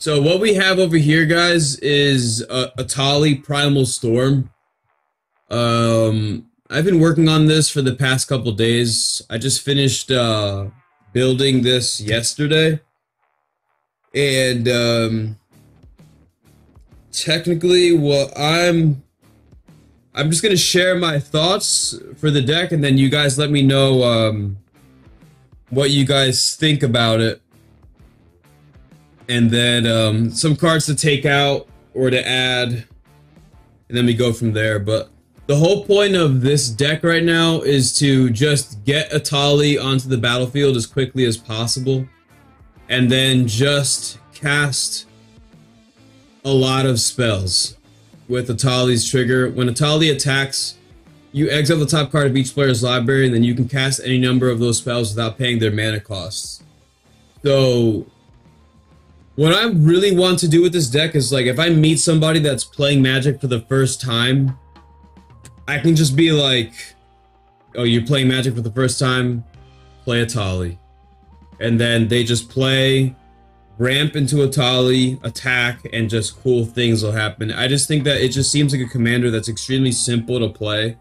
So what we have over here, guys, is Etali Primal Storm. I've been working on this for the past couple days. I just finished building this yesterday, and technically, I'm just gonna share my thoughts for the deck, and then you guys let me know what you guys think about it. And then some cards to take out or to add, and then we go from there. But the whole point of this deck right now is to just get Etali onto the battlefield as quickly as possible, and then just cast a lot of spells with Etali's trigger. When Etali attacks, you exile the top card of each player's library, and then you can cast any number of those spells without paying their mana costs. So what I really want to do with this deck is, like, if I meet somebody that's playing Magic for the first time, I can just be like, oh, you're playing Magic for the first time? Play Etali. And then they just play, ramp into Etali, attack, and just cool things will happen. I just think that it just seems like a commander that's extremely simple to play.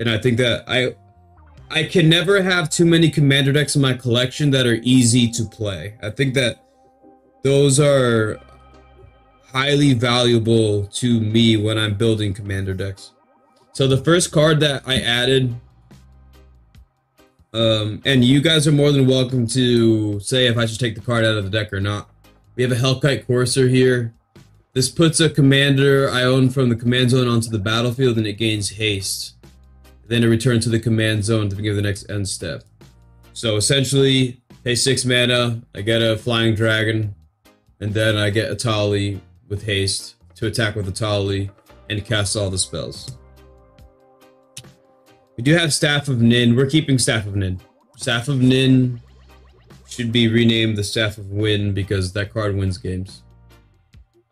And I think that I can never have too many commander decks in my collection that are easy to play. I think that those are highly valuable to me when I'm building commander decks. So the first card that I added, and you guys are more than welcome to say if I should take the card out of the deck or not. We have a Hellkite Courser here. This puts a commander I own from the command zone onto the battlefield, and it gains haste. Then it returns to the command zone to begin the next end step. So essentially, pay 6 mana, I get a Flying Dragon, and then I get Etali with haste to attack with Etali and cast all the spells. We do have Staff of Nin. We're keeping Staff of Nin. Staff of Nin should be renamed the Staff of Win because that card wins games.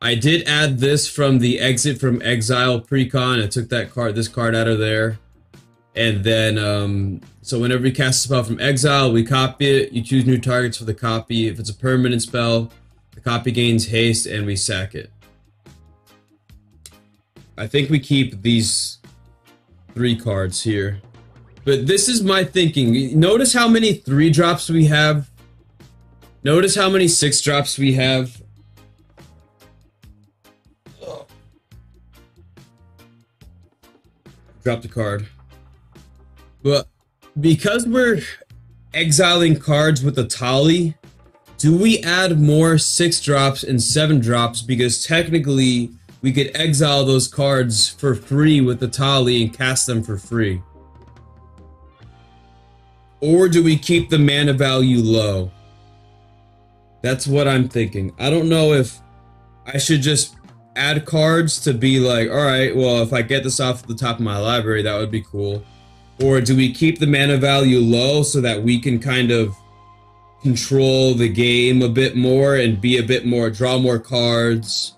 I did add this from the Exit from Exile precon. I took this card out of there. And then, so whenever we cast a spell from exile, we copy it. You choose new targets for the copy. If it's a permanent spell, the copy gains haste, and we sack it. I think we keep these 3 cards here. But this is my thinking. Notice how many 3-drops we have. Notice how many 6-drops we have. Drop the card. But because we're exiling cards with Etali, do we add more 6-drops and 7-drops? Because technically, we could exile those cards for free with Etali and cast them for free. Or do we keep the mana value low? That's what I'm thinking. I don't know if I should just add cards to be like, alright, well, if I get this off the top of my library, that would be cool. Or do we keep the mana value low so that we can kind of control the game a bit more and be a bit more, draw more cards,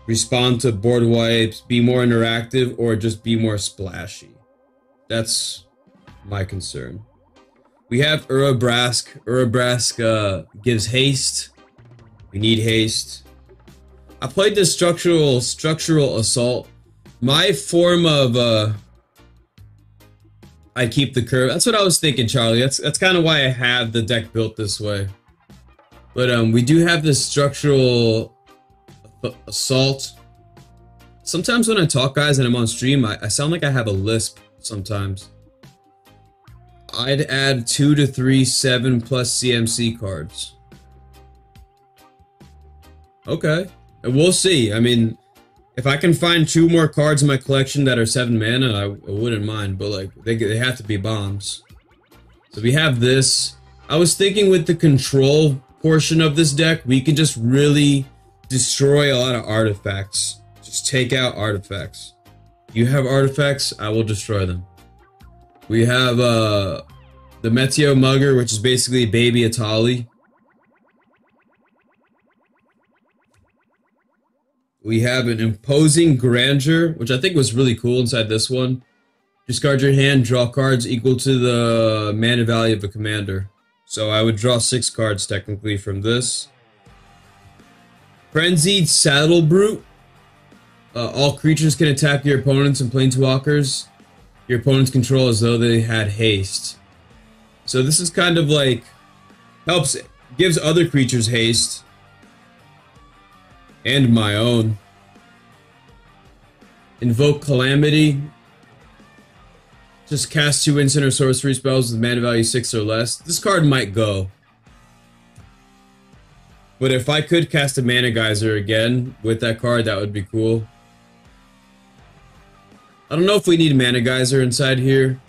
respond to board wipes, be more interactive, or just be more splashy? That's my concern. We have Urabrask. Urabrask gives haste. We need haste. I played this structural assault. My form of I keep the curve. That's what I was thinking, Charlie. That's kind of why I have the deck built this way. But we do have this structural assault. Sometimes when I talk, guys, and I'm on stream, I sound like I have a lisp sometimes. I'd add 2 to 3 7+ CMC cards. Okay, and we'll see. I mean, if I can find 2 more cards in my collection that are 7 mana, I wouldn't mind, but like they have to be bombs. So we have this. I was thinking with the control portion of this deck, we can just really destroy a lot of artifacts. Just take out artifacts. You have artifacts, I will destroy them. We have the Meteo Mugger, which is basically baby Etali. We have an Imposing Grandeur, which I think was really cool inside this one. Discard your hand, draw cards equal to the mana value of a commander. So I would draw 6 cards technically from this. Frenzied Saddle Brute. All creatures can attack your opponents and planeswalkers your opponents control as though they had haste. So this is kind of like gives other creatures haste, and my own. Invoke Calamity. Just cast 2 instant or sorcery spells with mana value 6 or less. This card might go. But if I could cast a Mana Geyser again with that card, that would be cool. I don't know if we need Mana Geyser inside here,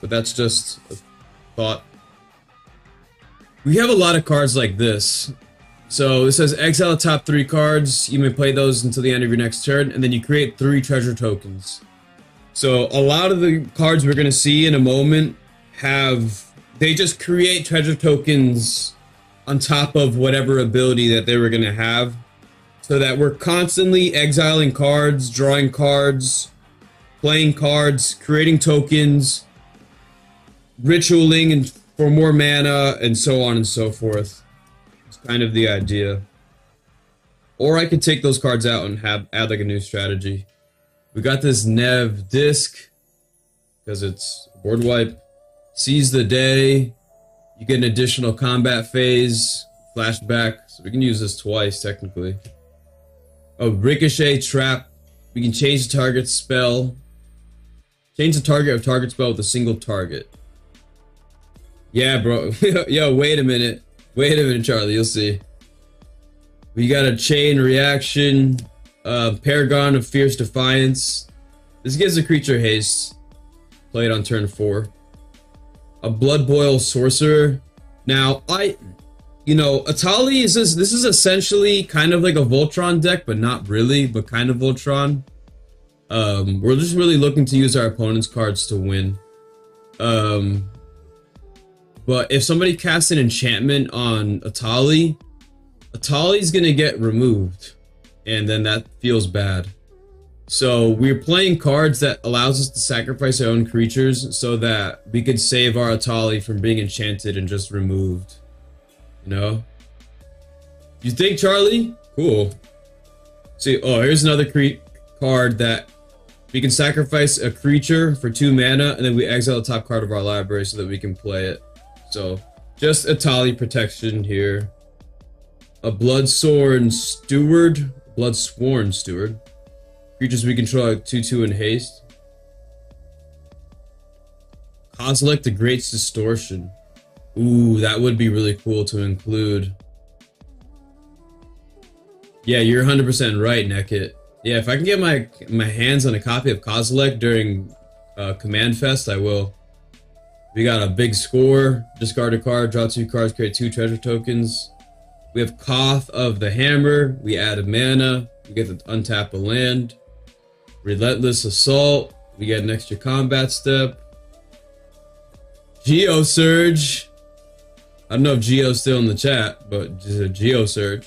but that's just a thought. We have a lot of cards like this. So it says exile the top 3 cards. You may play those until the end of your next turn, and then you create 3 treasure tokens. So a lot of the cards we're going to see in a moment they just create treasure tokens on top of whatever ability that they were going to have, so that we're constantly exiling cards, drawing cards, playing cards, creating tokens, ritualing and for more mana, and so on and so forth. It's kind of the idea. Or I could take those cards out and add like a new strategy. We got this Nev disc, because it's board wipe. Seize the Day. You get an additional combat phase, flashback, so we can use this twice, technically. A Ricochet Trap. We can change the target spell. Change the target of target spell with a single target. Yeah, bro. Yo, wait a minute. Wait a minute, Charlie, you'll see. We got a Chain Reaction. Paragon of Fierce Defiance. This gives a creature haste. Play it on turn 4. A Blood Boil Sorcerer. Now, Etali this is essentially kind of like a Voltron deck, but not really, but kind of Voltron. We're just really looking to use our opponent's cards to win. But if somebody casts an enchantment on Etali's gonna get removed, and then that feels bad. So we're playing cards that allows us to sacrifice our own creatures so that we could save our Etali from being enchanted and just removed. You know? You think, Charlie? Cool. See, oh, here's another card that we can sacrifice a creature for 2 mana, and then we exile the top card of our library so that we can play it. So, just Etali protection here. A Bloodsworn Steward. Creatures we control are 2/2 in haste. Kozilek the Great Distortion. Ooh, that would be really cool to include. Yeah, you're 100% right, Nekit. Yeah, if I can get my hands on a copy of Kozilek during Command Fest, I will. We got a big score. Discard a card, draw 2 cards, create 2 treasure tokens. We have Koth of the Hammer. We add a mana. We get to untap a land. Relentless Assault. We get an extra combat step. Geosurge. I don't know if Geo's still in the chat, but just a Geosurge.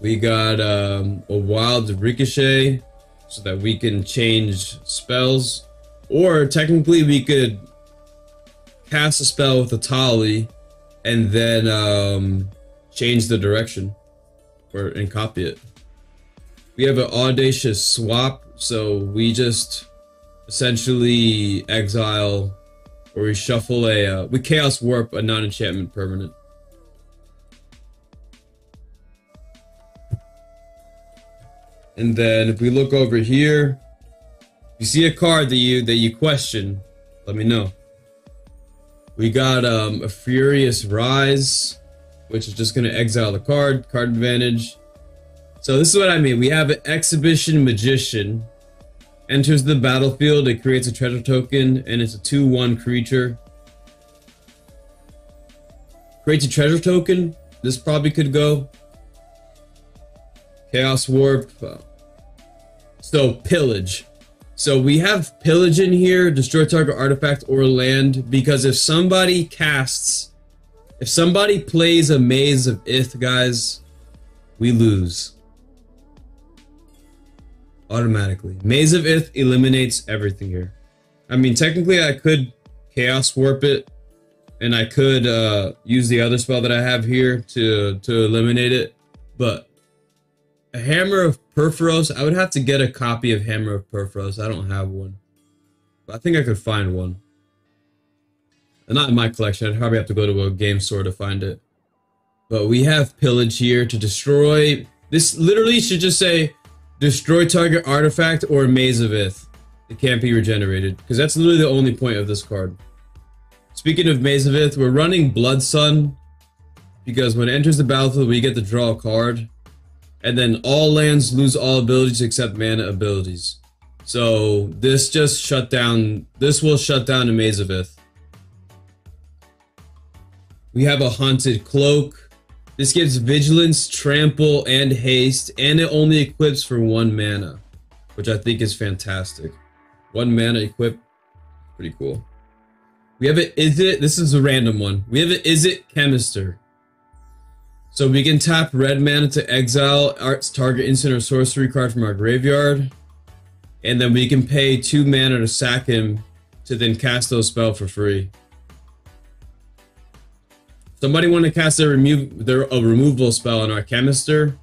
We got a Wild Ricochet, so that we can change spells. Or technically we could cast a spell with Etali and then change the direction and copy it. We have an Audacious Swap, so we just essentially exile, or we shuffle we Chaos Warp a non-enchantment permanent. And then if we look over here, if you see a card that you question, let me know. We got a Furious Rise, which is just going to exile the card advantage. So this is what I mean. We have an Exhibition Magician. Enters the battlefield, it creates a treasure token, and it's a 2/1 creature. Creates a treasure token. This probably could go. Chaos Warp. So Pillage. So we have Pillage in here, destroy target artifact or land, because if somebody plays a Maze of Ith, guys, we lose. Automatically. Maze of Ith eliminates everything here. I mean, technically I could Chaos Warp it, and I could use the other spell that I have here to eliminate it, But a Hammer of Perforos, I would have to get a copy of Hammer of Perforos. I don't have one. But I think I could find one. And not in my collection. I'd probably have to go to a game store to find it. But we have Pillage here to destroy. This literally should just say destroy target artifact or Maze of Ith. It can't be regenerated. Because that's literally the only point of this card. Speaking of Maze of Ith, we're running Blood Sun. Because when it enters the battlefield, we get to draw a card. And then all lands lose all abilities except mana abilities. So this just shut down. This will shut down a Maze of Ith. We have a Haunted Cloak. This gives Vigilance, Trample, and Haste, and it only equips for 1 mana, which I think is fantastic. 1 mana equip, pretty cool. We have an Izzet. This is a random one. We have an Izzet Chemister. So we can tap red mana to exile Art's target instant or sorcery card from our graveyard, and then we can pay 2 mana to sack him to then cast those spells for free. Somebody want to cast a removal spell on our Chemister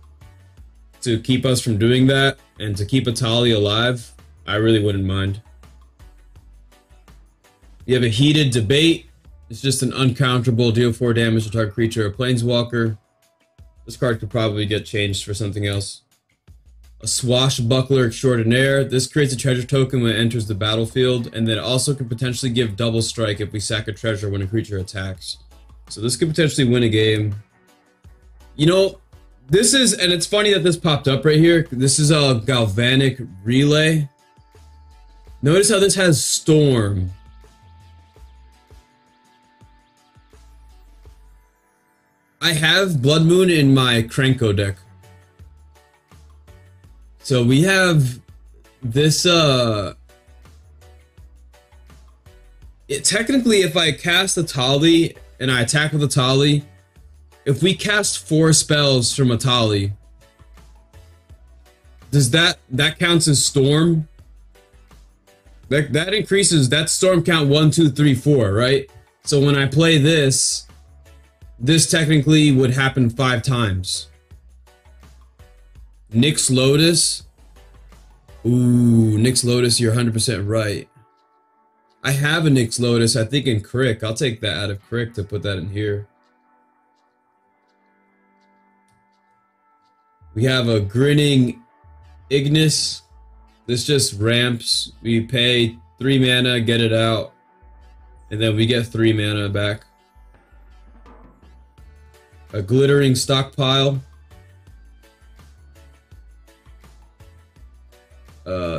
to keep us from doing that and to keep Etali alive? I really wouldn't mind. You have a Heated Debate. It's just an uncounterable, deal 4 damage to target creature or planeswalker. This card could probably get changed for something else. A Swashbuckler Extraordinaire. This creates a treasure token when it enters the battlefield, and then it also could potentially give double strike if we sack a treasure when a creature attacks. So this could potentially win a game. You know, this is, and it's funny that this popped up right here. This is a Galvanic Relay. Notice how this has Storm. I have Blood Moon in my Krenko deck. So we have this, technically if I cast Etali and I attack with Etali, if we cast 4 spells from Etali, does that counts as Storm? That increases that Storm count 1, 2, 3, 4, right? So when I play this, this technically would happen 5 times. Nyx Lotus. Ooh, Nyx Lotus, you're 100% right. I have a Nyx Lotus, I think in Crick. I'll take that out of Crick to put that in here. We have a Grinning Ignis. This just ramps. We pay 3 mana, get it out, and then we get 3 mana back. A Glittering Stockpile.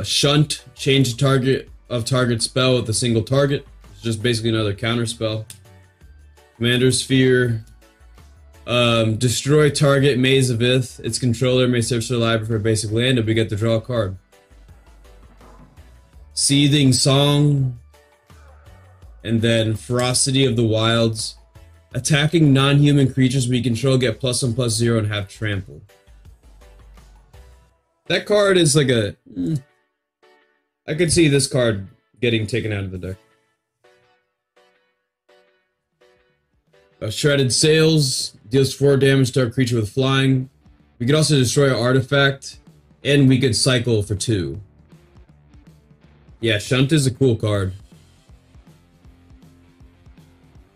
Shunt, change the target spell with a single target. It's just basically another counter spell. Commander Sphere. Destroy target Maze of Ith. Its controller may search their library for a basic land and we get to draw a card. Seething Song. And then Ferocity of the Wilds. Attacking non-human creatures we control get +1/+0 and have trample. That card is like a... I could see this card getting taken out of the deck. Shredded Sails deals 4 damage to our creature with flying. We could also destroy an artifact, and we could cycle for 2. Yeah, Shunt is a cool card.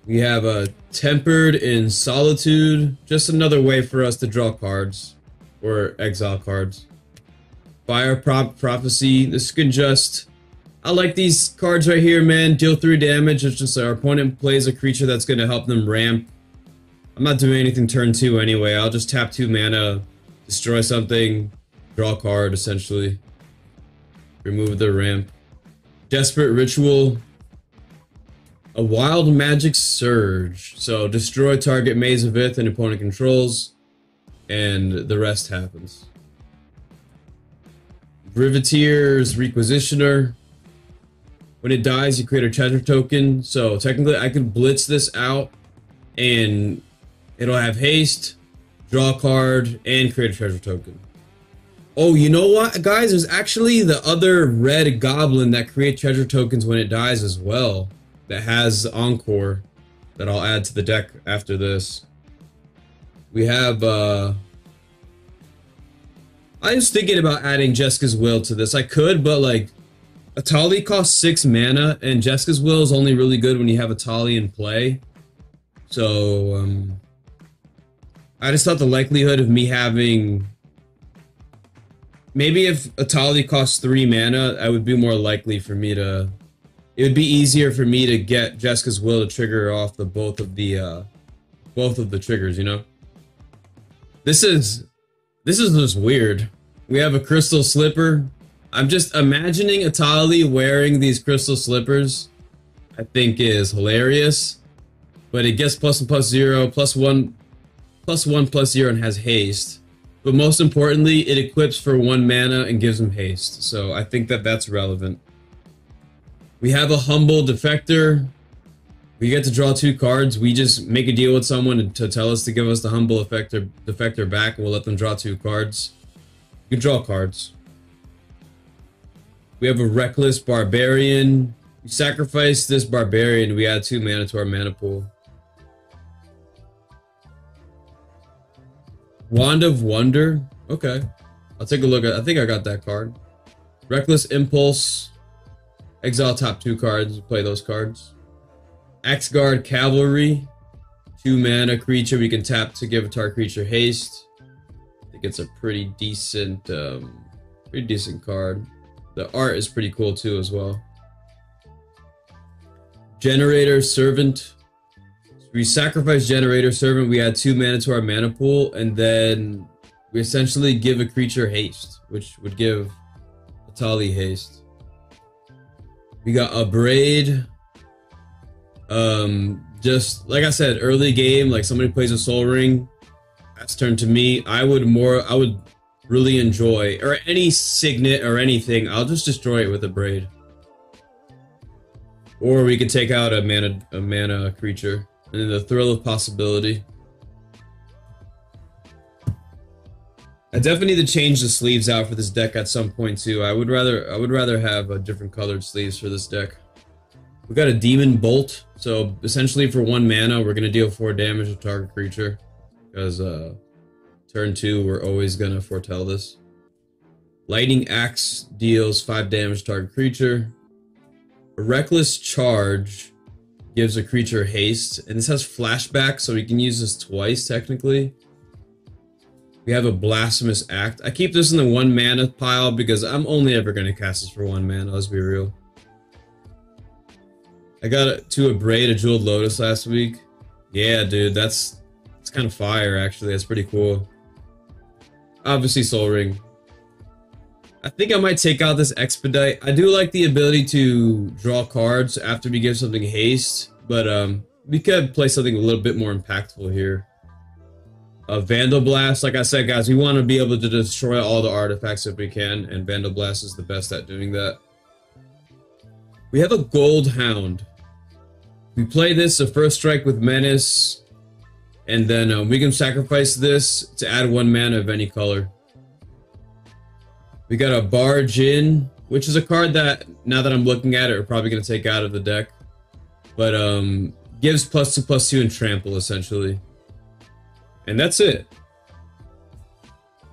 We have a Tempered in Solitude, just another way for us to draw cards, or exile cards. Fire Prophecy, this can just... I like these cards right here, man. Deal 3 damage, it's just our opponent plays a creature that's going to help them ramp. I'm not doing anything turn 2 anyway, I'll just tap 2 mana, destroy something, draw a card, essentially. Remove the ramp. Desperate Ritual. A Wild Magic Surge. So destroy target Maze of Ith and opponent controls, and the rest happens. Riveteer's Requisitioner. When it dies, you create a treasure token. So technically, I could blitz this out, and it'll have haste, draw a card, and create a treasure token. Oh, you know what, guys? There's actually the other red goblin that creates treasure tokens when it dies as well. That has Encore that I'll add to the deck after this. We have I was thinking about adding Jessica's Will to this. I could, but like Etali costs 6 mana, and Jessica's Will is only really good when you have Etali in play. So I just thought the likelihood of me having, maybe if Etali costs 3 mana, I would be more likely for me to. It would be easier for me to get Jessica's Will to trigger off the both of the triggers. You know. This is just weird. We have a crystal slipper. I'm just imagining Etali wearing these crystal slippers. I think is hilarious. But it gets +1/+0, +1, +1/+0, and has haste. But most importantly, it equips for 1 mana and gives him haste. So I think that that's relevant. We have a humble defector. We get to draw 2 cards. We just make a deal with someone to tell us to give us the humble defector back, and we'll let them draw 2 cards. You can draw cards. We have a reckless barbarian. We sacrifice this barbarian. We add 2 mana to our mana pool. Wand of Wonder. Okay. I'll take a look at. I think I got that card. Reckless Impulse. Exile top 2 cards. Play those cards. Axguard Cavalry. 2 mana creature we can tap to give a target creature haste. I think it's a pretty decent card. The art is pretty cool too as well. Generator Servant. We sacrifice Generator Servant, we add 2 mana to our mana pool, and then we essentially give a creature haste, which would give Etali haste. We got a Braid. Just like I said, early game, like somebody plays a Soul Ring, that's turned to me. I would really enjoy, or any Signet or anything, I'll just destroy it with a Braid. Or we could take out a mana creature. And then the Thrill of Possibility. I definitely need to change the sleeves out for this deck at some point too. I would rather have different colored sleeves for this deck. We got a Demon Bolt, so essentially for 1 mana, we're gonna deal 4 damage to target creature. Because turn 2, we're always gonna foretell this. Lightning Axe deals 5 damage to target creature. A Reckless Charge gives a creature haste, and this has flashback, so we can use this twice technically. We have a Blasphemous Act. I keep this in the 1 mana pile because I'm only ever going to cast this for 1 mana, let's be real. I got a Braid, a Jeweled Lotus last week. Yeah, dude, that's kind of fire actually. That's pretty cool. Obviously Soul Ring. I think I might take out this Expedite. I do like the ability to draw cards after we give something haste, but we could play something a little bit more impactful here. Vandal Blast, like I said, guys, we want to be able to destroy all the artifacts if we can, and Vandal Blast is the best at doing that. We have a Gold Hound. We play this, a first strike with Menace, and then we can sacrifice this to add 1 mana of any color. We got a Barge In, which is a card that, now that I'm looking at it, we're probably going to take out of the deck. But gives +2/+2 and trample, essentially. And that's it.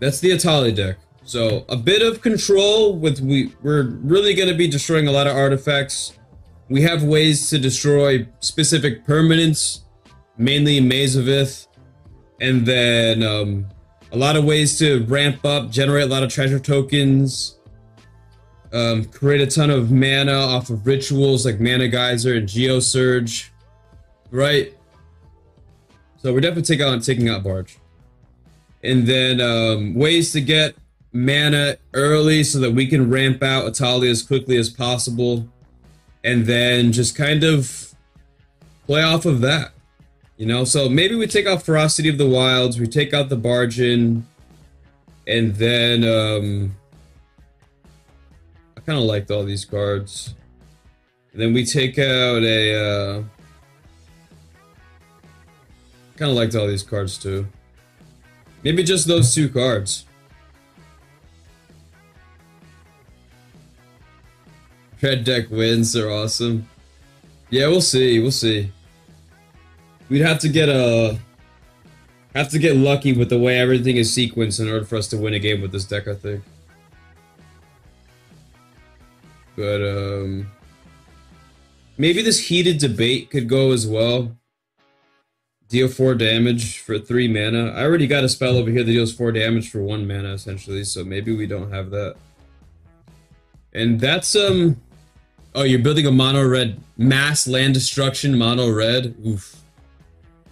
That's the Etali deck. So, a bit of control with, we're really going to be destroying a lot of artifacts. We have ways to destroy specific permanents, mainly Maze of Ith. And then a lot of ways to ramp up, generate a lot of treasure tokens, create a ton of mana off of rituals like Mana Geyser and Geosurge, right? So we're definitely taking out Barge. And then ways to get mana early so that we can ramp out Etali as quickly as possible. And then just kind of play off of that. You know, so maybe we take out Ferocity of the Wilds, we take out the Barge In, and then I kind of liked all these cards. And then we take out a kind of liked all these cards too. Maybe just those 2 cards. Red deck wins are awesome. Yeah, we'll see. We'd have to get a Have to get lucky with the way everything is sequenced in order for us to win a game with this deck, I think. But, maybe this heated debate could go as well. Deal 4 damage for 3 mana. I already got a spell over here that deals 4 damage for 1 mana, essentially, so maybe we don't have that. And that's, oh, you're building a mono-red mass land destruction mono-red? Oof.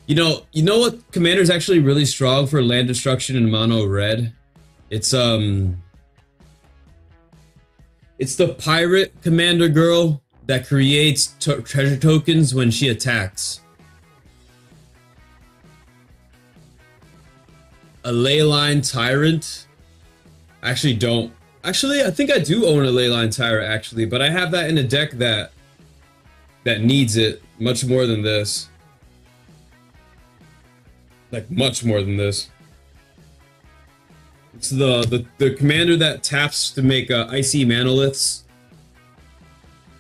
You know what commander's actually really strong for land destruction in mono-red? It's the pirate commander girl that creates treasure tokens when she attacks. A Leyline Tyrant? Actually don't. Actually, I think I do own a Leyline Tyrant, actually, but I have that in a deck that needs it much more than this. Like, much more than this. It's the commander that taps to make icy manoliths.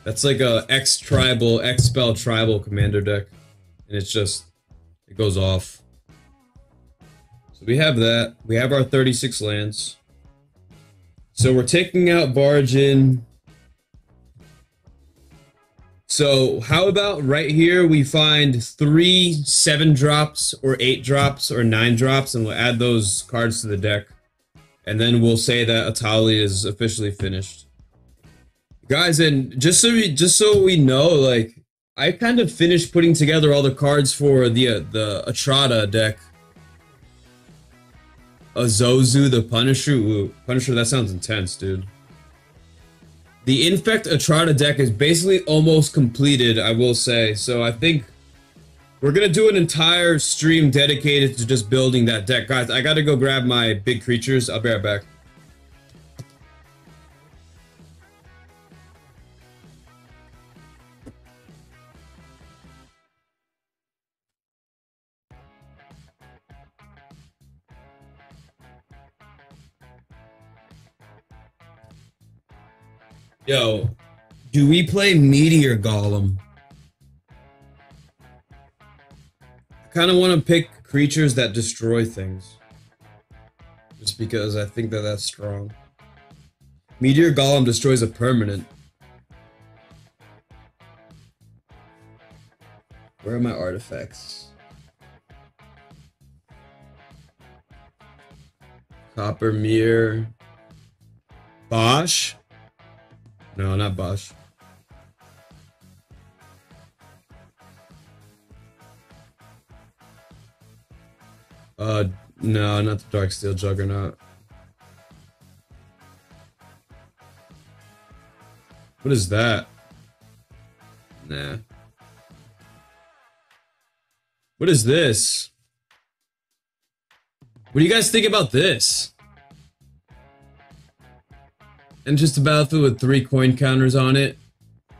That's like a X-Tribal, X-Spell Tribal commander deck. And it's just, it goes off. So we have that. We have our 36 lands. So we're taking out Bargain. So how about right here we find 3 7-drops or 8-drops or 9-drops and we'll add those cards to the deck. And then we'll say that Etali is officially finished. Guys, and just so we know, like, I kind of finished putting together all the cards for the Atrada deck. Azozu, the Punisher. Ooh, Punisher, that sounds intense, dude. The Infect Atrada deck is basically almost completed, I will say. So I think we're gonna do an entire stream dedicated to just building that deck. Guys, I gotta go grab my big creatures. I'll be right back. Yo, do we play Meteor Golem? I kind of want to pick creatures that destroy things. Just because I think that that's strong. Meteor Golem destroys a permanent. Where are my artifacts? Copper Mirror. Bosch? No, not Bosch. No, not the Darksteel Juggernaut. What is that? Nah. What is this? What do you guys think about this? And just a battlefield with 3 coin counters on it.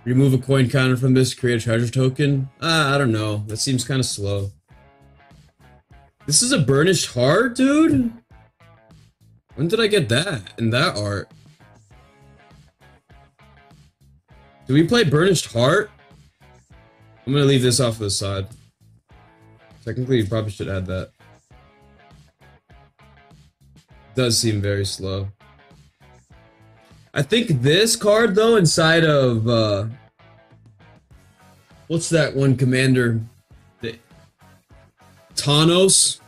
Remove a coin counter from this, create a treasure token. I don't know. That seems kind of slow. This is a Burnished Heart, dude? When did I get that in that art? Do we play Burnished Heart? I'm gonna leave this off to the side. Technically, you probably should add that. Does seem very slow. I think this card, though, inside of, what's that one commander? Thanos?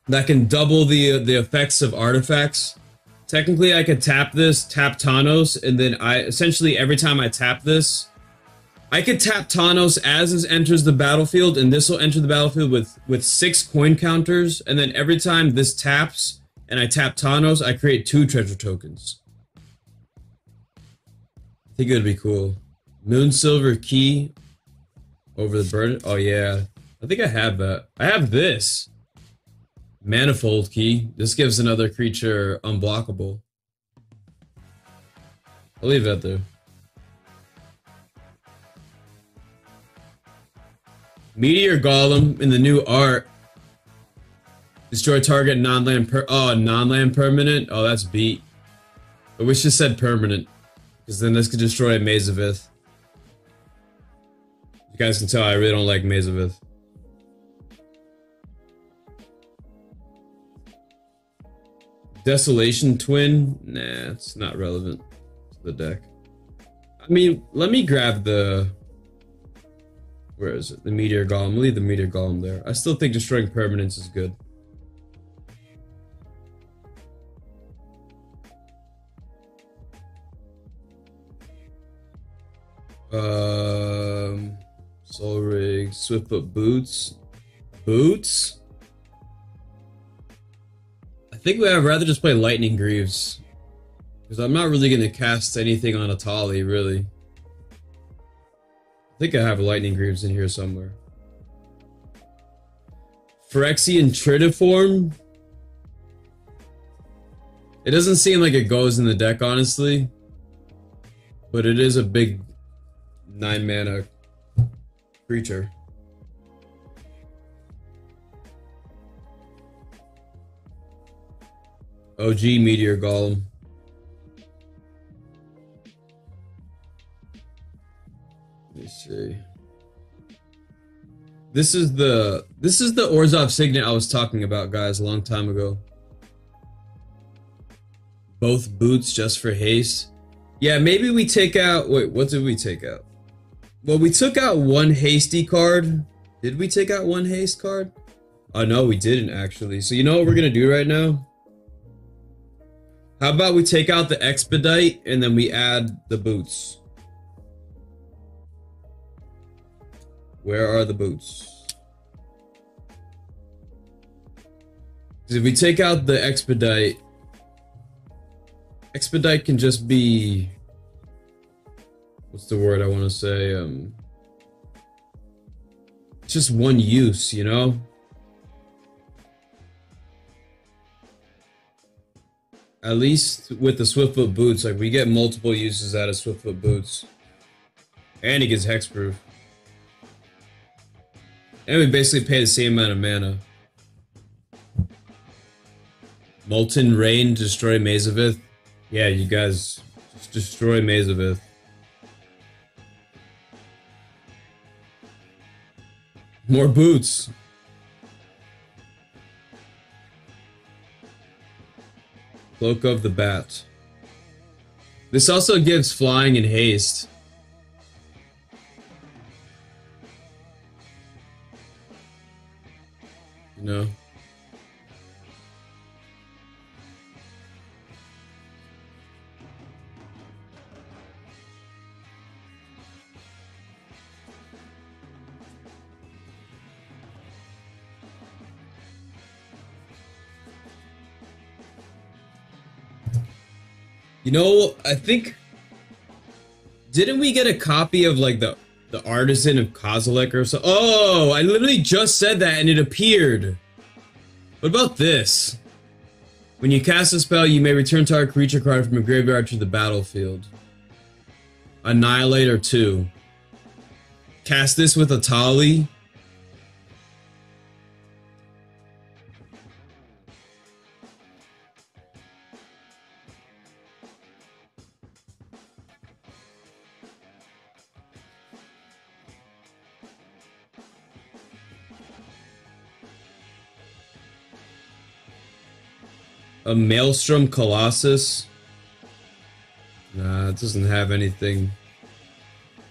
That can double the effects of artifacts. Technically, I could tap this, tap Thanos, and then essentially, every time I tap this, I could tap Thanos as this enters the battlefield, and this will enter the battlefield with 6 coin counters, and then every time this taps, and I tap Thanos, I create 2 treasure tokens. I think it would be cool. Moonsilver Key over the burn. Oh yeah, I think I have that. I have this. Manifold Key. This gives another creature unblockable. I'll leave that there. Meteor Golem in the new art. Destroy target non-land non-land permanent. Oh, that's beat. I wish it said permanent. Because then this could destroy Maze of Ith. You guys can tell I really don't like Maze of Ith. Desolation Twin? Nah, it's not relevant to the deck. I mean, let me grab the... Where is it? The Meteor Golem. Leave the Meteor Golem there. I still think destroying permanents is good. Soul Rig, Swiftfoot Boots. Boots? I think I'd rather just play Lightning Greaves. Because I'm not really going to cast anything on Etali, really. I think I have a Lightning Greaves in here somewhere. Phyrexian Tritiform? It doesn't seem like it goes in the deck, honestly. But it is a big 9-mana creature. OG Meteor Golem. Let me see. This is the Orzhov Signet I was talking about, guys, a long time ago. Both boots just for haste. Yeah, maybe we take out... Wait, what did we take out? Well, we took out one hasty card. Did we take out one haste card? Oh, no, we didn't, actually. So you know what we're going to do right now? How about we take out the Expedite, and then we add the boots? Where are the boots? Because if we take out the Expedite... Expedite can just be... What's the word I want to say? It's just one use, you know? At least with the Swiftfoot Boots, like, we get multiple uses out of Swiftfoot Boots. And he gets Hexproof. And we basically pay the same amount of mana. Molten Rain, destroy Mazavith. Yeah, you guys just destroy Mazavith. More boots. Cloak of the Bat. This also gives flying and haste. You know? You know, I think... Didn't we get a copy of, like, the Artisan of Kozilek or so? Oh, I literally just said that and it appeared. What about this? When you cast a spell, you may return target creature card from a graveyard to the battlefield. Annihilator 2. Cast this with Etali. A Maelstrom Colossus. Nah, it doesn't have anything.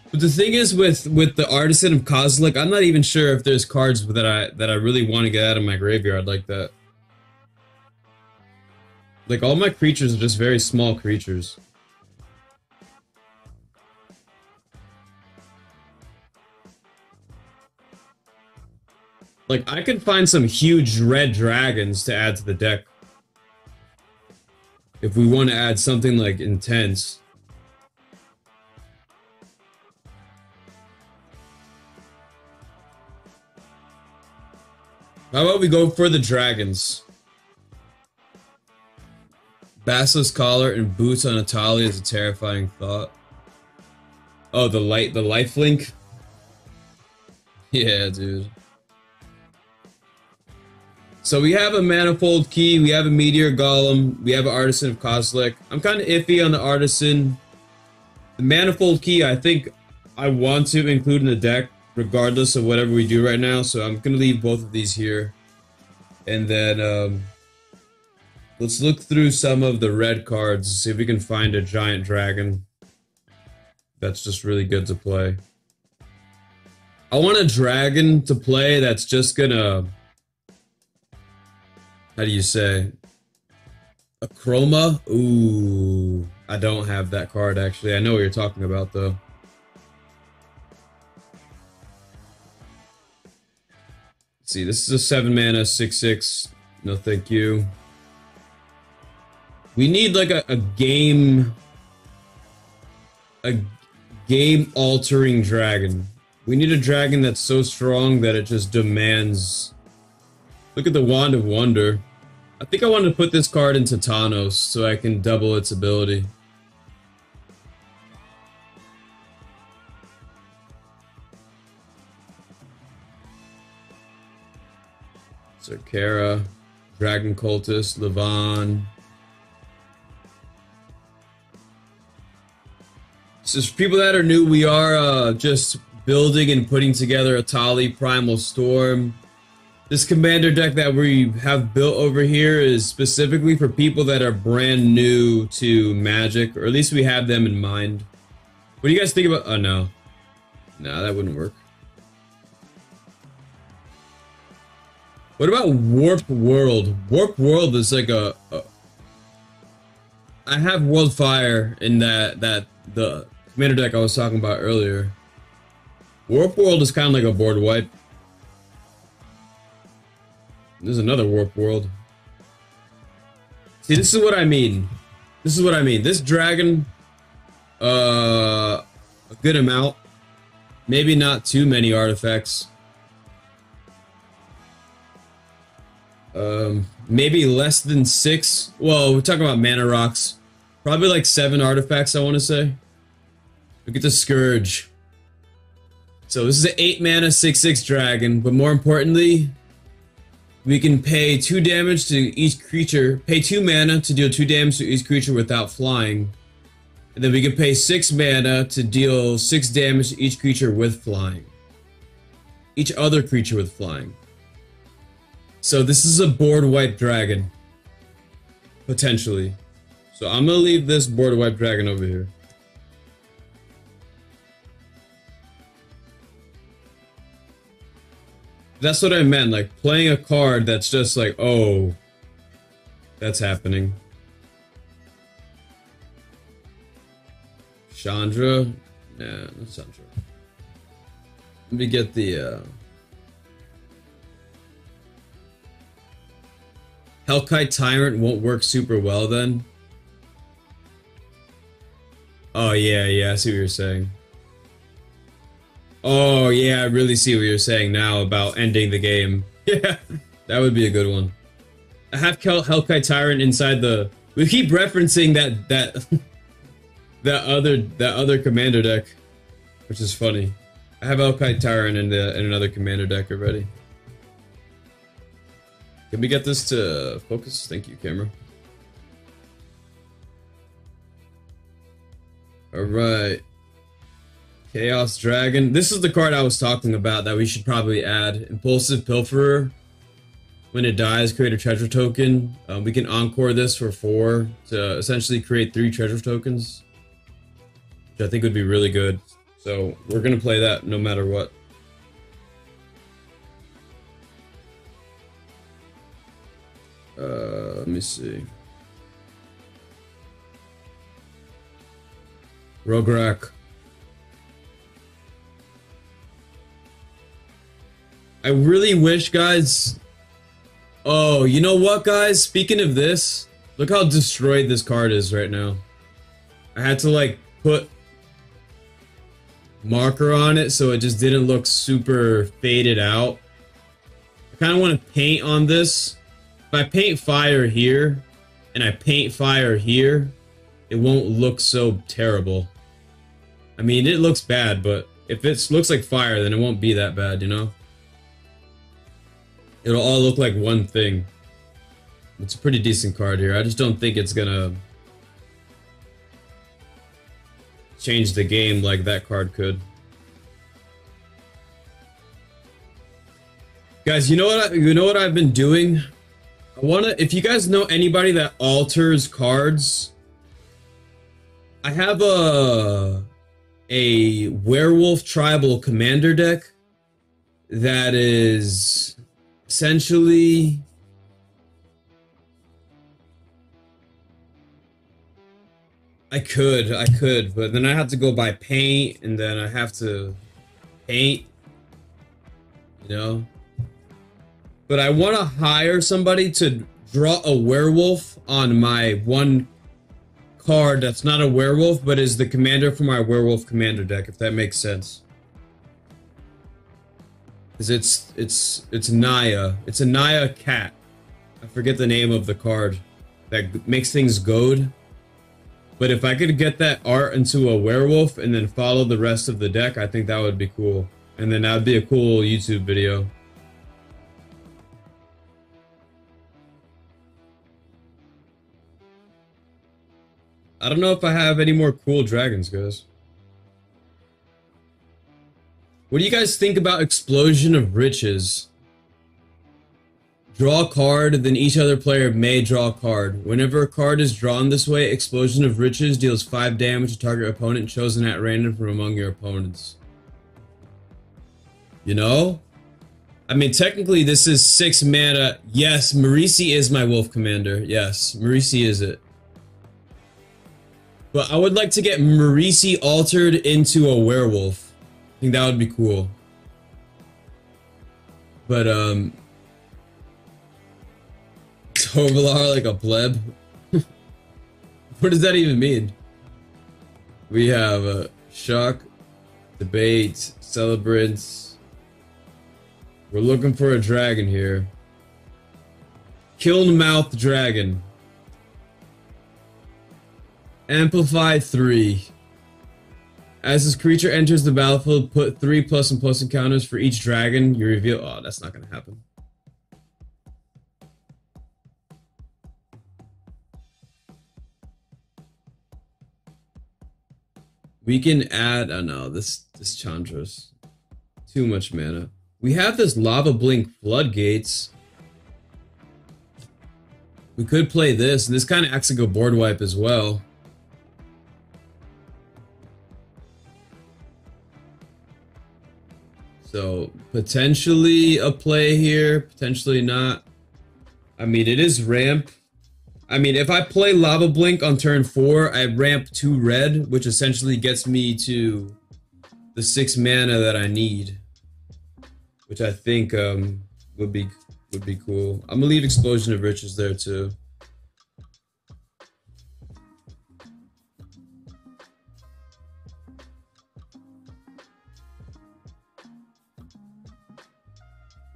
But the thing is with the Artisan of Kozilek, I'm not even sure if there's cards that I really want to get out of my graveyard like that. Like, all my creatures are just very small creatures. Like, I could find some huge red dragons to add to the deck. If we want to add something like intense. How about we go for the dragons? Basilisk Collar and Boots on Etali is a terrifying thought. Oh, the lifelink? Yeah, dude. So we have a Manifold Key, we have a Meteor Golem, we have an Artisan of Kozilek. I'm kind of iffy on the Artisan. The Manifold Key, I think I want to include in the deck, regardless of whatever we do right now, so I'm going to leave both of these here. And then, Let's look through some of the red cards, see if we can find a giant dragon that's just really good to play. I want a dragon to play that's just gonna... How do you say? A chroma? Ooh, I don't have that card actually. I know what you're talking about though. Let's see, this is a 7 mana 6/6. No thank you. We need like a game altering dragon. We need a dragon that's so strong that it just demands... Look at the Wand of Wonder. I think I wanted to put this card into Thanos so I can double its ability. Zerkara, Dragon Cultist, Levon. So for people that are new, we are just building and putting together Etali Primal Storm. This commander deck that we have built over here is specifically for people that are brand new to Magic, or at least we have them in mind. What do you guys think about... Oh, no. No, that wouldn't work. What about Warp World? Warp World is like a I have World Fire in the commander deck I was talking about earlier. Warp World is kind of like a board wipe. There's another Warp World. See, this is what I mean. This is what I mean. This dragon, a good amount. Maybe not too many artifacts. Maybe less than 6. Well, we're talking about mana rocks. Probably like 7 artifacts, I want to say. Look at the Scourge. So this is an 8 mana 6/6 dragon, but more importantly, we can pay 2 damage to each creature, pay 2 mana to deal 2 damage to each creature without flying. And then we can pay 6 mana to deal 6 damage to each creature with flying. Each other creature with flying. So this is a board wipe dragon. Potentially. So I'm gonna leave this board wipe dragon over here. That's what I meant, like playing a card that's just like, oh, that's happening. Chandra? Nah, not Chandra. Let me get the, Hellkite Tyrant won't work super well then? Oh yeah, I see what you're saying. Oh yeah, I really see what you're saying now about ending the game. Yeah, that would be a good one. I have Hellkite Tyrant inside the... We keep referencing that other commander deck, which is funny. I have Hellkite Tyrant in another commander deck already. Can we get this to focus? Thank you, camera. Alright. Chaos Dragon. This is the card I was talking about that we should probably add. Impulsive Pilferer. When it dies, create a treasure token. We can encore this for 4 to essentially create 3 treasure tokens, which I think would be really good. So we're going to play that no matter what. Let me see. Rograk. I really wish, guys... Oh, you know what, guys? Speaking of this, look how destroyed this card is right now. I had to, like, put marker on it so it just didn't look super faded out. I kind of want to paint on this. If I paint fire here, and I paint fire here, it won't look so terrible. I mean, it looks bad, but if it looks like fire, then it won't be that bad, you know? It'll all look like one thing. It's a pretty decent card here. I just don't think it's gonna change the game like that card could. Guys, you know what I've been doing? I wanna, if you guys know anybody that alters cards, I have a werewolf tribal commander deck that is essentially I could, but then I have to go buy paint, and then I have to paint, you know? But I want to hire somebody to draw a werewolf on my one card that's not a werewolf, but is the commander for my werewolf commander deck, if that makes sense. Because it's Naya. It's a Naya cat. I forget the name of the card that makes things goad. But if I could get that art into a werewolf and then follow the rest of the deck, I think that would be cool. And then that would be a cool YouTube video. I don't know if I have any more cool dragons, guys. What do you guys think about Explosion of Riches? Draw a card, then each other player may draw a card. Whenever a card is drawn this way, Explosion of Riches deals 5 damage to target opponent chosen at random from among your opponents. You know? I mean, technically this is 6 mana. Yes, Marisi is my wolf commander. Yes, Marisi is it. But I would like to get Marisi altered into a werewolf. I think that would be cool. But, Tovalar like a pleb? What does that even mean? We have a shock, debate, celebrants. We're looking for a dragon here. Kiln Mouth Dragon. Amplify 3. As this creature enters the battlefield, put 3 plus and plus encounters for each dragon you reveal. Oh, that's not gonna happen. We can add, oh no, this Chandra's too much mana. We have this Lava Blink Floodgates. We could play this, and this kind of acts like a board wipe as well. So, potentially a play here, potentially not. I mean, it is ramp. I mean, if I play Lava Blink on turn 4, I ramp 2 red, which essentially gets me to the 6 mana that I need, which I think would be cool. I'm gonna leave Explosion of Riches there too.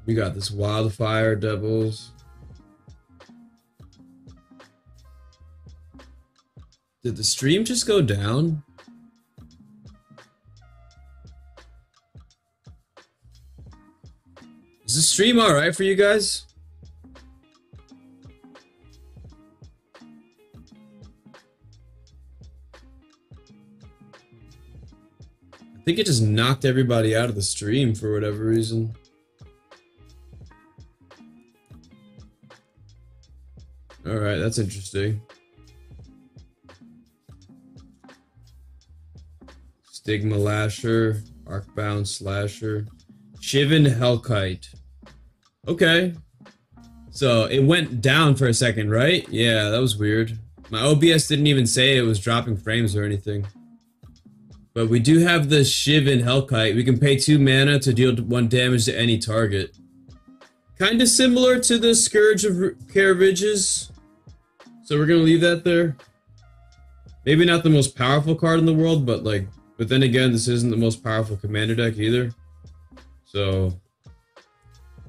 We got this Wildfire Devils. Did the stream just go down? Is the stream alright for you guys? I think it just knocked everybody out of the stream for whatever reason. Alright, that's interesting. Stigma Lasher, Arcbound Slasher, Shivan Hellkite. Okay. So it went down for a second, right? Yeah, that was weird. My OBS didn't even say it was dropping frames or anything. But we do have the Shivan Hellkite. We can pay 2 mana to deal 1 damage to any target. Kinda similar to the Scourge of Cararidges. So we're gonna leave that there. Maybe not the most powerful card in the world, but like, but then again, this isn't the most powerful commander deck either. So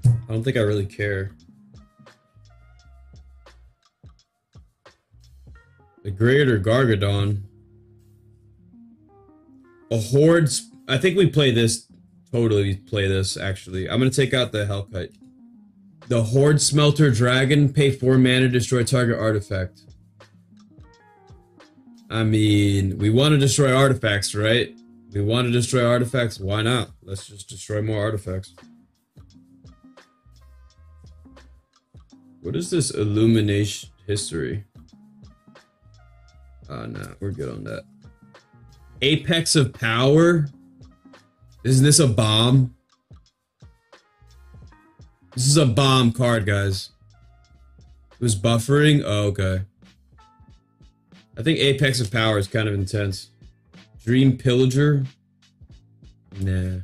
I don't think I really care. The Greater Gargadon. A Horde. I think we play this. Totally play this, actually. I'm gonna take out the Hellkite. The Horde Smelter Dragon. Pay 4 mana, destroy target artifact. I mean, we want to destroy artifacts, right? We want to destroy artifacts. Why not? Let's just destroy more artifacts. What is this illumination history? Nah, we're good on that. Apex of Power? Isn't this a bomb? This is a bomb card, guys. It was buffering? Oh, okay. I think Apex of Power is kind of intense. Dream Pillager? Nah.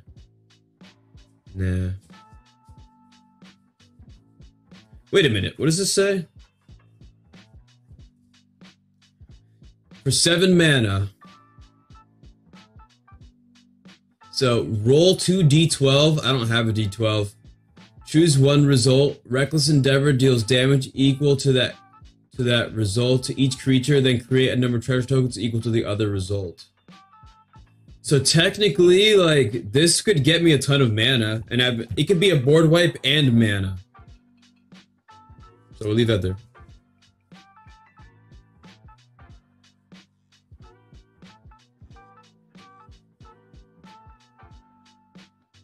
Nah. Wait a minute, what does this say? For 7 mana. So, roll 2 d12. I don't have a d12. Choose one result. Reckless Endeavor deals damage equal to that result to each creature, then create a number of treasure tokens equal to the other result. So technically, like, this could get me a ton of mana, and it could be a board wipe and mana. So we'll leave that there.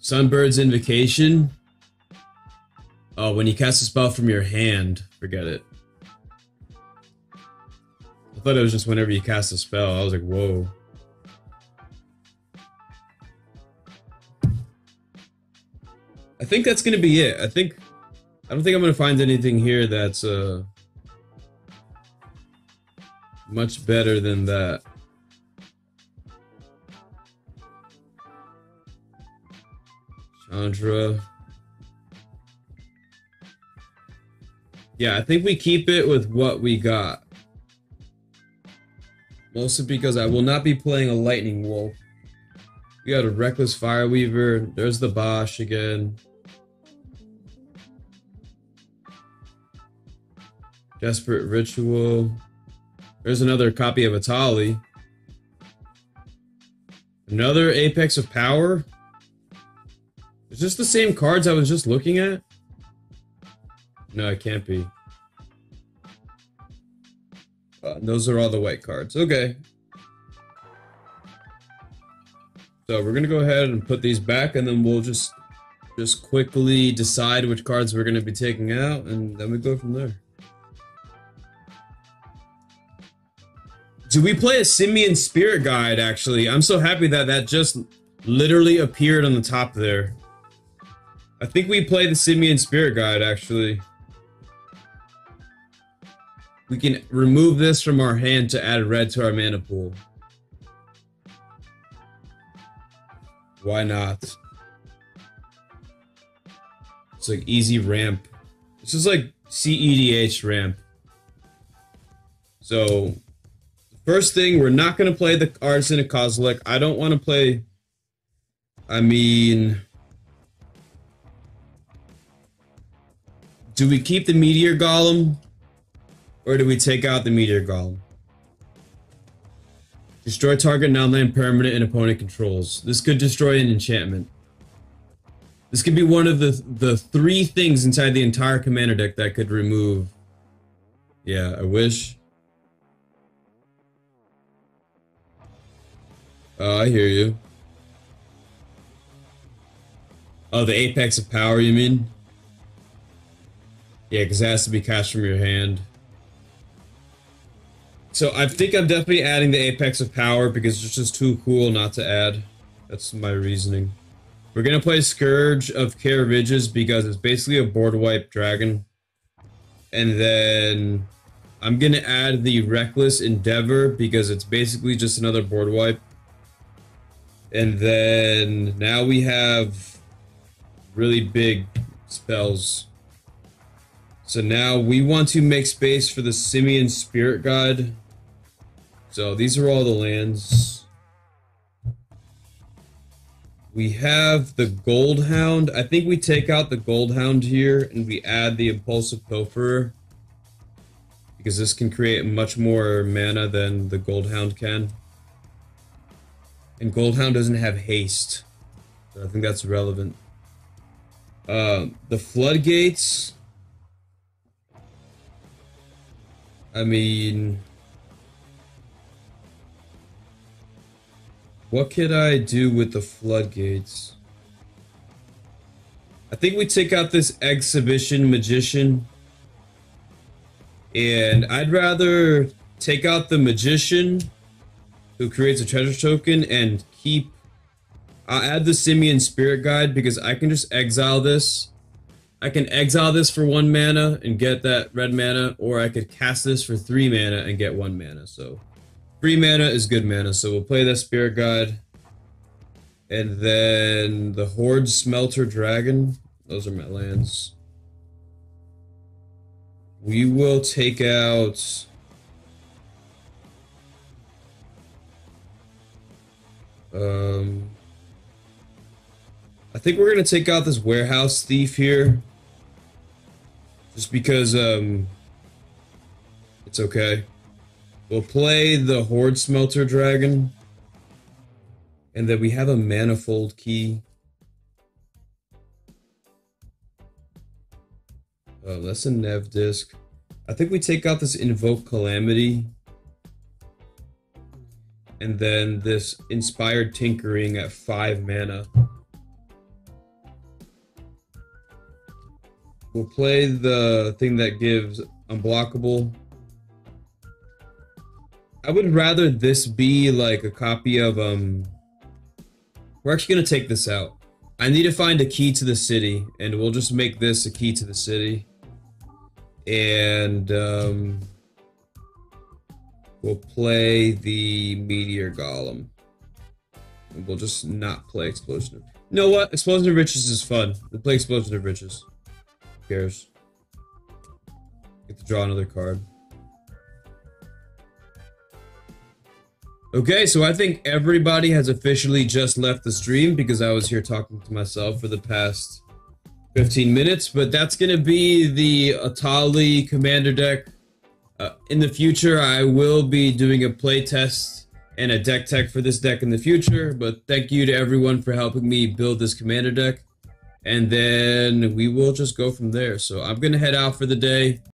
Sunbird's Invocation. Oh, when you cast a spell from your hand, forget it. I thought it was just whenever you cast a spell. I was like, whoa. I think that's gonna be it. I don't think I'm gonna find anything here that's much better than that. Chandra. Yeah, I think we keep it with what we got. Mostly because I will not be playing a Lightning Wolf. We got a Reckless Fireweaver. There's the Bosch again. Desperate Ritual. There's another copy of Etali. Another Apex of Power. Is this the same cards I was just looking at? No, it can't be. Those are all the white cards. Okay. So we're gonna go ahead and put these back, and then we'll just quickly decide which cards we're gonna be taking out, and then we go from there. Do we play a Simian Spirit Guide, actually? I'm so happy that that just literally appeared on the top there. I think we play the Simian Spirit Guide, actually. We can remove this from our hand to add red to our mana pool. Why not? It's like easy ramp. This is like CEDH ramp. So, first thing, we're not going to play the Artisan of Kozilek. I don't want to play... I mean... Do we keep the Meteor Golem? Or do we take out the Meteor Golem? Destroy target non-land permanent and opponent controls. This could destroy an enchantment. This could be one of the 3 things inside the entire commander deck that could remove... Yeah, I wish... Oh, I hear you. Oh, the Apex of Power, you mean? Yeah, because it has to be cast from your hand. So I think I'm definitely adding the Apex of Power because it's just too cool not to add. That's my reasoning. We're going to play Scourge of Care Ridges because it's basically a board wipe dragon. And then I'm going to add the Reckless Endeavor because it's basically just another board wipe. And then now we have really big spells. So now we want to make space for the Simian Spirit Guide. So these are all the lands. We have the Gold Hound. I think we take out the Gold Hound here and we add the Impulsive Pilferer. Because this can create much more mana than the Gold Hound can. And Gold Hound doesn't have haste. So I think that's relevant. The Floodgates. I mean... What could I do with the Floodgates? I think we take out this Exhibition Magician. And I'd rather take out the Magician, who creates a treasure token, and keep... I'll add the Simian Spirit Guide because I can just exile this. I can exile this for 1 mana and get that red mana, or I could cast this for 3 mana and get 1 mana. So 3 mana is good mana, so we'll play that Spirit Guide. And then the Horde Smelter Dragon. Those are my lands. We will take out... I think we're gonna take out this Warehouse Thief here. Just because, it's okay. We'll play the Horde Smelter Dragon. And then we have a Manifold Key. Oh, that's a Nev Disc. I think we take out this Invoke Calamity. And then this Inspired Tinkering at 5 mana. We'll play the thing that gives Unblockable. I would rather this be like a copy of, we're actually gonna take this out. I need to find a key to the city, and we'll just make this a key to the city. And, we'll play the Meteor Golem. And we'll just not play Explosion of... You know what? Explosion of Riches is fun. We'll play Explosion of Riches. Who cares? Get to draw another card. Okay, so I think everybody has officially just left the stream because I was here talking to myself for the past 15 minutes, but that's gonna be the Etali Commander deck. In the future, I will be doing a playtest and a Dech Tech for this deck in the future, but thank you to everyone for helping me build this Commander deck. And then we will just go from there. So I'm gonna head out for the day.